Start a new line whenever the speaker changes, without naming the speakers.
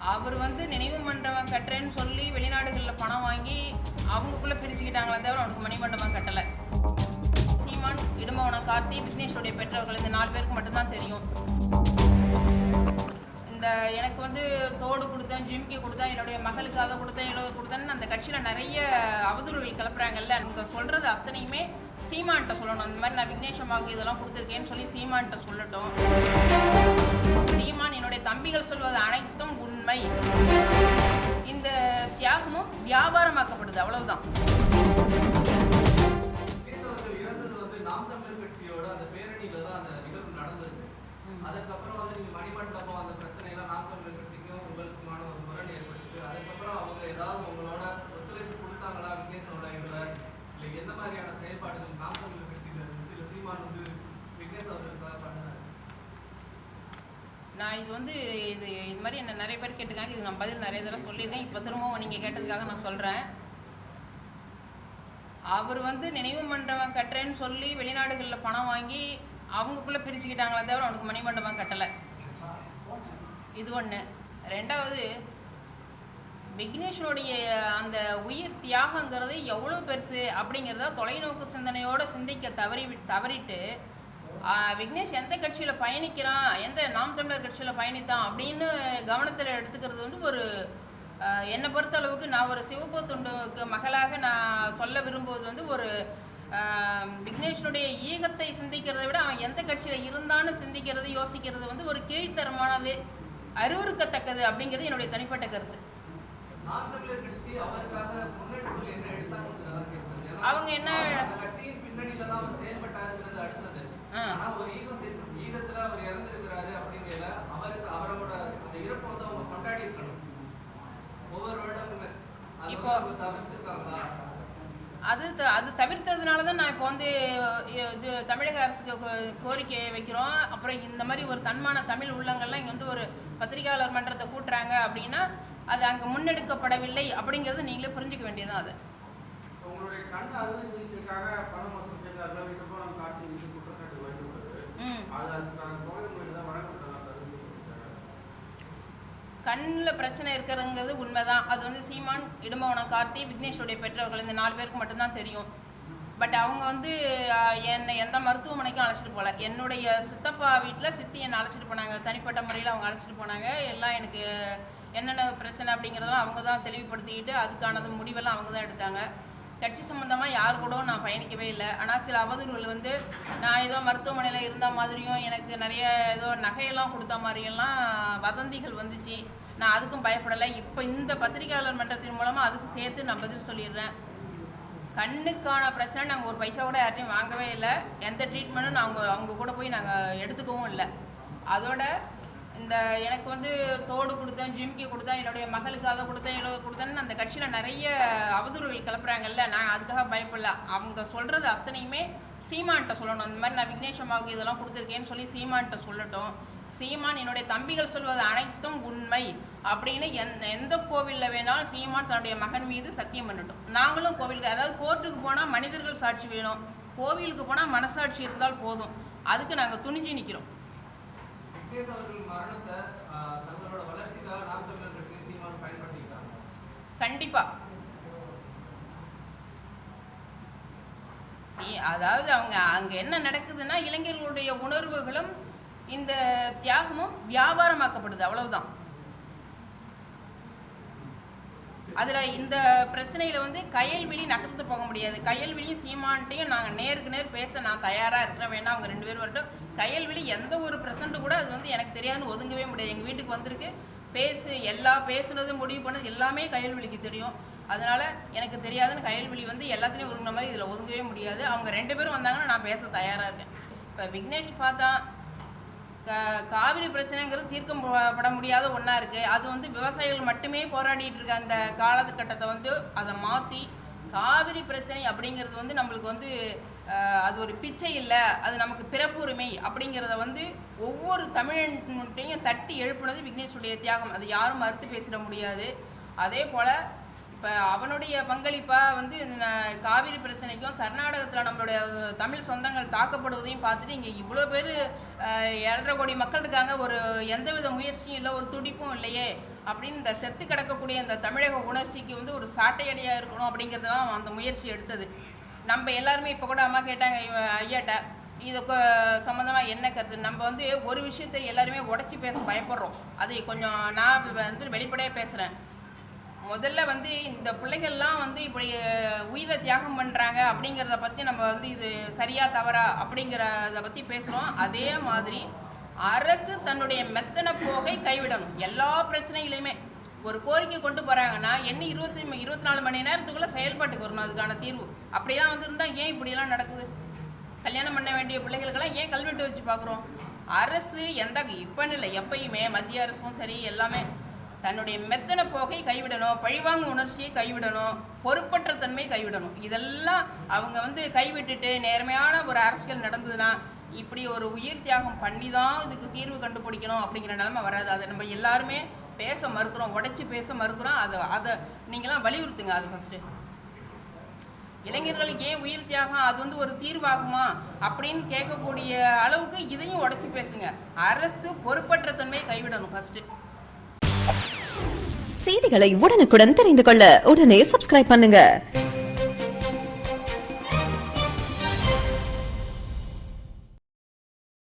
அவர் வந்து நினைவு மண்டபம் கட்டுறேன்னு சொல்லி வெளிநாடுகளில் பணம் வாங்கி அவங்களுக்குள்ள பிரிச்சுக்கிட்டாங்களே தவிர அவனுக்கு மணிமண்டபம் கட்டலை. சீமான், இடும்பவனம் கார்த்தி, விக்னேஷோடைய பெற்றோர்கள் இந்த 4 பேருக்கு மட்டும்தான் தெரியும். இந்த எனக்கு வந்து தோடு கொடுத்தேன், ஜிமிக்கி கொடுத்தேன், என்னுடைய மகளுக்கு அதை கொடுத்தேன், இவ்வளோ கொடுத்தேன்னு அந்த கட்சியில் நிறைய அவதூறுகள் கிளப்புறாங்கல்ல. அவங்க சொல்கிறது அத்தனையுமே சீமான்கிட்ட சொல்லணும். இந்த மாதிரி நான் விக்னேஷ் அம்மாவுக்கு இதெல்லாம் கொடுத்துருக்கேன்னு சொல்லி சீமான்கிட்ட சொல்லட்டும். சீமான், என்னுடைய தம்பிகள் சொல்வது அனைத்தும் உண்மை. இந்த தியாகமும் வியாபாரமாக்கப்படுது, அவ்வளவுதான்.
அதுக்கப்புறம் வந்து நீங்க மணிமண்டபம் அந்த பிரச்சனை எல்லாம் நாம் தமிழர் கட்சிக்கும் உங்களுக்குமான ஒரு முரண் ஏற்பட்டுச்சு. அதுக்கப்புறம் அவங்க ஏதாவது உங்களோட ஒத்துழைப்பு கொடுத்தாங்களா விக்னேஷோட இதுல இல்லை எந்த மாதிரியான செயல்பாடுகள் நாம் தமிழர் கட்சியில சில சீமான் வந்து விக்னேஷ் அவர்களுக்காக பண்ணாரு?
நான் இது வந்து இது மாதிரி என்ன நிறைய பேர் கேட்டிருக்காங்க. இது நான் பதில் நிறைய தடவை சொல்லியிருக்கேன். இப்போ திரும்பவும் நீங்கள் கேட்டதுக்காக நான் சொல்கிறேன். அவர் வந்து நினைவு மண்டபம் கட்டுறேன்னு சொல்லி வெளிநாடுகளில் பணம் வாங்கி அவங்களுக்குள்ளே பிரிச்சுக்கிட்டாங்களே தவிர அவனுக்கு மணிமண்டபம் கட்டலை. இது ஒன்று. ரெண்டாவது, விக்னேஷனுடைய அந்த உயிர் தியாகங்கிறது எவ்வளோ பெருசு அப்படிங்கிறத தொலைநோக்கு சிந்தனையோடு சிந்திக்க தவறிட்டு விக்னேஷ் எந்த கட்சியில் பயணிக்கிறான், எந்த நாம் தமிழர் கட்சியில் பயணித்தான் அப்படின்னு கவனத்தில் எடுத்துக்கிறது வந்து ஒரு என்னை பொறுத்த அளவுக்கு நான் ஒரு சிவப்பு துண்டுக்கு மகளாக நான் சொல்ல விரும்புவது வந்து ஒரு விக்னேஷனுடைய ஈகத்தை சிந்திக்கிறதை விட அவன் எந்த கட்சியில் இருந்தான்னு சிந்திக்கிறது யோசிக்கிறது வந்து ஒரு கீழ்த்தரமானது, அறிவுறுக்கத்தக்கது அப்படிங்கிறது என்னுடைய தனிப்பட்ட கருத்து. அவங்க என்ன இப்போ அது தவிர்த்ததுனால தான் நான் இப்போ வந்து இது தமிழக அரசுக்கு கோரிக்கை வைக்கிறோம். அப்புறம் இந்த மாதிரி ஒரு தன்மான தமிழ் உள்ளங்கள்லாம் இங்கே வந்து ஒரு பத்திரிகையாளர் மன்றத்தை கூட்டுறாங்க அப்படின்னா அது அங்கே முன்னெடுக்கப்படவில்லை அப்படிங்கிறது நீங்களே புரிஞ்சுக்க வேண்டியதுதான். அது
உங்களுடைய கண் அறுவை சிகிச்சைக்காக பணம் வசூல் செய்தார்கள்
கண்ணில் பிரச்சனை இருக்கிறதுங்கிறது உண்மைதான். அது வந்து சீமான், இடும்பவனம் கார்த்தி, விக்னேஷோடைய பெற்றோர்கள் இந்த 4 பேருக்கு மட்டும்தான் தெரியும். பட் அவங்க வந்து என்னை எந்த மருத்துவமனைக்கும் அழைச்சிட்டு போகல. என்னுடைய சித்தப்பா வீட்டில் சித்தி என்னை அழைச்சிட்டு போனாங்க. தனிப்பட்ட முறையில் அவங்க அழைச்சிட்டு போனாங்க. எல்லாம் எனக்கு என்னென்ன பிரச்சனை அப்படிங்கிறதெல்லாம் அவங்க தான் தெளிவுபடுத்திக்கிட்டு அதுக்கானது முடிவெல்லாம் அவங்க தான் எடுத்தாங்க. கட்சி சம்மந்தமாக யார் கூடவும் நான் பயணிக்கவே இல்லை. ஆனால் சில அவதூறுகள் வந்து நான் ஏதோ மருத்துவமனையில் இருந்த மாதிரியும் எனக்கு நிறைய ஏதோ நகையெல்லாம் கொடுத்த மாதிரியெல்லாம் வதந்திகள் வந்துச்சு. நான் அதுக்கும் பயப்படலை. இப்போ இந்த பத்திரிகையாளர் மன்றத்தின் மூலமாக அதுக்கு சேர்த்து நான் பதில் சொல்லிடுறேன். கண்ணுக்கான பிரச்சனை நாங்கள் ஒரு பைசா கூட யார்ட்டையும் வாங்கவே இல்லை. எந்த ட்ரீட்மெண்ட்டும் நாங்கள் அவங்க கூட போய் நாங்கள் எடுத்துக்கவும் இல்லை. அதோட இந்த எனக்கு வந்து தோடு கொடுத்தேன், ஜிமிக்கி கொடுத்தேன், என்னுடைய மகளுக்கு அதை கொடுத்தேன், இவ்வளோ கொடுத்தேன்னு அந்த கட்சியில் நிறைய அவதூறுகள் கிளப்புறாங்கல்ல. நான் அதுக்காக பயப்படல. அவங்க சொல்கிறது அத்தனையுமே சீமான்கிட்ட சொல்லணும். இந்த மாதிரி நான் விக்னேஷ் அம்மாவுக்கு இதெல்லாம் கொடுத்துருக்கேன்னு சொல்லி சீமான்கிட்ட சொல்லட்டும். சீமான், என்னுடைய தம்பிகள் சொல்வது அனைத்தும் உண்மை அப்படின்னு எந்த கோவிலில் வேணாலும் சீமான் தன்னுடைய மகன் மீது சத்தியம் பண்ணட்டும். நாங்களும் கோவிலுக்கு, அதாவது கோர்ட்டுக்கு போனால் மனிதர்கள் சாட்சி வேணும், கோவிலுக்கு போனால் மனசாட்சி இருந்தால் போதும். அதுக்கு நாங்கள் துணிஞ்சு நிற்கிறோம். கண்டிப்பா. அதாவது அவங்க அங்க என்ன நடக்குதுன்னா இளைஞர்களுடைய உணர்வுகளும் இந்த தியாகமும் வியாபாரமாக்கப்படுது, அவ்வளவுதான். அதுல இந்த பிரச்சனையில வந்து கயல்விழி நகர்ந்து போக முடியாது. கயல்விழியும் சீமான்ட்டையும் நாங்கள் நேருக்கு நேர் பேச நான் தயாரா இருக்கிறேன். வேணா அவங்க 2 பேர் வரட்டும். கயல்விழி எந்த ஒரு பிரசன்ட் கூட அது வந்து எனக்கு தெரியாதுன்னு ஒதுங்கவே முடியாது. எங்கள் வீட்டுக்கு வந்திருக்கு, பேசுனது முடிவு பண்ணது எல்லாமே கயல்விழிக்கு தெரியும். அதனால எனக்கு தெரியாதுன்னு கயல்விழி வந்து எல்லாத்துலேயும் ஒதுங்கின மாதிரி இதில் ஒதுங்கவே முடியாது. அவங்க 2 பேரும் வந்தாங்கன்னா நான் பேச தயாராக இருக்கேன். இப்போ விக்னேஷ் பார்த்தா காவிரி பிரச்சனைங்கிறது தீர்க்கப்பட முடியாத ஒன்றா இருக்குது. அது வந்து விவசாயிகள் மட்டுமே போராடிட்டு இருக்க அந்த காலகட்டத்தை வந்து அதை மாற்றி காவிரி பிரச்சனை அப்படிங்கிறது வந்து நம்மளுக்கு வந்து அது ஒரு பிச்சை இல்லை, அது நமக்கு பிறப்புரிமை அப்படிங்கிறத வந்து ஒவ்வொரு தமிழன்ட்டையும் தட்டி எழுப்புனது விக்னேஷுடைய தியாகம். அது யாரும் மறுத்து பேசிட முடியாது. அதே போல் இப்போ அவனுடைய பங்களிப்பாக வந்து காவிரி பிரச்சனைக்கும் கர்நாடகத்தில் நம்மளுடைய தமிழ் சொந்தங்கள் தாக்கப்படுவதையும் பார்த்துட்டு இங்கே இவ்வளோ பேர் 7.5 கோடி மக்கள் இருக்காங்க, ஒரு எந்தவித முயற்சியும் இல்லை, ஒரு துடிப்பும் இல்லையே அப்படின்னு இந்த செத்து கிடக்கக்கூடிய இந்த தமிழக உணர்ச்சிக்கு வந்து ஒரு சாட்டையடியாக இருக்கணும் அப்படிங்கிறது தான் அந்த முயற்சி எடுத்தது. நம்ம எல்லாருமே இப்போ கூட அம்மா கேட்டாங்க ஐயாட்ட இதுக்கு சம்மந்தமாக என்ன கருத்து. நம்ம வந்து ஒரு விஷயத்தை எல்லாருமே உடச்சி பேச பயப்படுறோம். அது கொஞ்சம் நான் வந்து வெளிப்படையாக பேசுகிறேன். முதல்ல வந்து இந்த பிள்ளைகள்லாம் வந்து இப்படி உயிரை தியாகம் பண்ணுறாங்க அப்படிங்கிறத பற்றி நம்ம வந்து இது சரியா தவறா அப்படிங்கிறத பற்றி பேசுகிறோம். அதே மாதிரி அரசு தன்னுடைய மெத்தன போகை கைவிடணும். எல்லா பிரச்சனைகளையுமே ஒரு கோரிக்கை கொண்டு போகிறாங்கன்னா என்ன 24 மணி நேரத்துக்குள்ளே செயல்பாட்டுக்கு வரணும் அதுக்கான தீர்வு. அப்படிலாம் வந்துருந்தால் ஏன் இப்படியெல்லாம் நடக்குது? கல்யாணம் பண்ண வேண்டிய பிள்ளைகளுக்கெல்லாம் ஏன் கல்வெட்டு வச்சு பார்க்குறோம்? அரசு இப்போன்னு இல்லை, எப்பயுமே மத்திய அரசும் சரி எல்லாமே தன்னுடைய மெத்தன போக்கை கைவிடணும், பழிவாங்கு உணர்ச்சியை கைவிடணும், பொறுப்பற்ற தன்மையை கைவிடணும். இதெல்லாம் அவங்க வந்து கைவிட்டுட்டு நேர்மையான ஒரு அரசியல் நடந்ததுன்னா இப்படி ஒரு உயிர் தியாகம் பண்ணி தான் இதுக்கு தீர்வு கண்டுபிடிக்கணும் அப்படிங்கிற நிலைமை வராது. அதை நம்ம எல்லாருமே பேச மறுக்கிறோம், உடைச்சி பேச மறுக்கிறோம். அதை நீங்களாம் வலியுறுத்துங்க. அது ஃபஸ்ட்டு இளைஞர்களுக்கு ஏன் உயிர் தியாகம் அது வந்து ஒரு தீர்வாகுமா அப்படின்னு கேட்கக்கூடிய அளவுக்கு இதையும் உடைச்சி பேசுங்க. அரசு பொறுப்பற்ற தன்மையை கைவிடணும் ஃபஸ்ட்டு.
செய்திகளை உடனுக்குடன் தெரிந்து கொள்ள உடனே சப்ஸ்கிரைப் பண்ணுங்க.